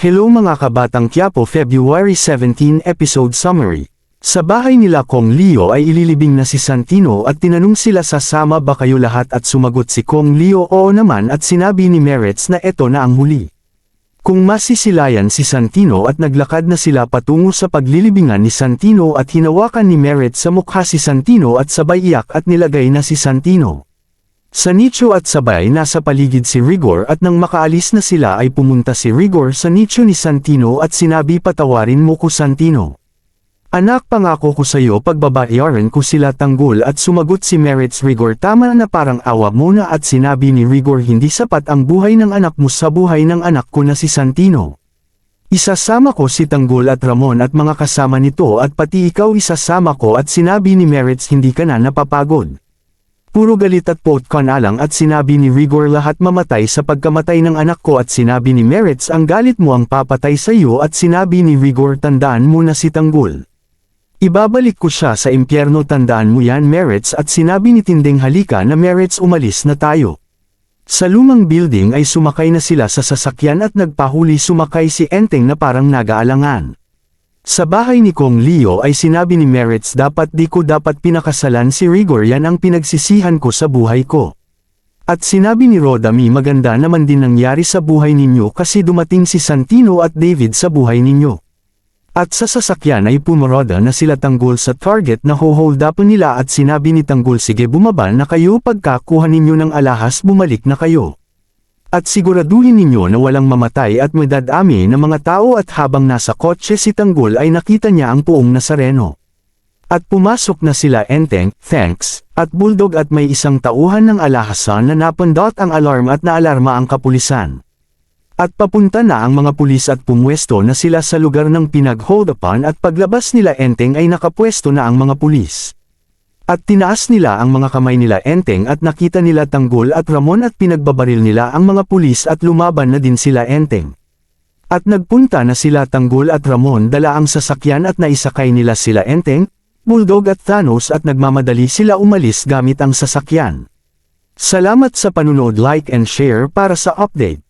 Hello mga kabatang Quiapo, February 17 episode summary. Sa bahay nila Kong Leo ay ililibing na si Santino at tinanong sila sasama ba kayo lahat at sumagot si Kong Leo oo naman at sinabi ni Meretz na eto na ang huli. Kung masisilayan si Santino at naglakad na sila patungo sa paglilibingan ni Santino at hinawakan ni Meretz sa mukha si Santino at sabay iyak at nilagay na si Santino sa nicho at sabay nasa paligid si Rigor at nang makaalis na sila ay pumunta si Rigor sa nicho ni Santino at sinabi patawarin mo ko Santino. Anak pangako ko sayo pagbabayaran ko sila tanggol at sumagot si Meretz Rigor tama na parang awa muna at sinabi ni Rigor hindi sapat ang buhay ng anak mo sa buhay ng anak ko na si Santino. Isasama ko si Tanggol at Ramon at mga kasama nito at pati ikaw isasama ko at sinabi ni Meretz hindi ka na napapagod. Puro galit at pot ka na lang at sinabi ni Rigor lahat mamatay sa pagkamatay ng anak ko at sinabi ni Meretz ang galit mo ang papatay sa iyo at sinabi ni Rigor tandaan mo na si Tanggol. Ibabalik ko siya sa impyerno tandaan mo yan Meretz at sinabi ni Tinding halika na Meretz umalis na tayo. Sa lumang building ay sumakay na sila sa sasakyan at nagpahuli sumakay si Enteng na parang nag-aalangan. Sa bahay ni Kong Leo ay sinabi ni Meretz dapat di ko dapat pinakasalan si Rigor yan ang pinagsisihan ko sa buhay ko. At sinabi ni Rodami maganda naman din nangyari sa buhay ninyo kasi dumating si Santino at David sa buhay ninyo. At sa sasakyan ay pumaroda na sila Tanggol sa target na hold up nila at sinabi ni Tanggol sige bumaba na kayo pagkakuha ninyo ng alahas bumalik na kayo. At siguraduhin ninyo na walang mamatay at madadami ng mga tao at habang nasa kotse si Tanggol ay nakita niya ang puong Nazareno. At pumasok na sila Enteng, Thanks, at Bulldog at may isang tauhan ng alahasan na napindot ang alarm at naalarma ang kapulisan. At papunta na ang mga pulis at pumwesto na sila sa lugar ng pinag-hold-upan at paglabas nila Enteng ay nakapwesto na ang mga pulis. At tinaas nila ang mga kamay nila Enteng at nakita nila Tanggol at Ramon at pinagbabaril nila ang mga pulis at lumaban na din sila Enteng. At nagpunta na sila Tanggol at Ramon dala ang sasakyan at naisakay nila sila Enteng, Bulldog at Thanos at nagmamadali sila umalis gamit ang sasakyan. Salamat sa panunood like and share para sa update.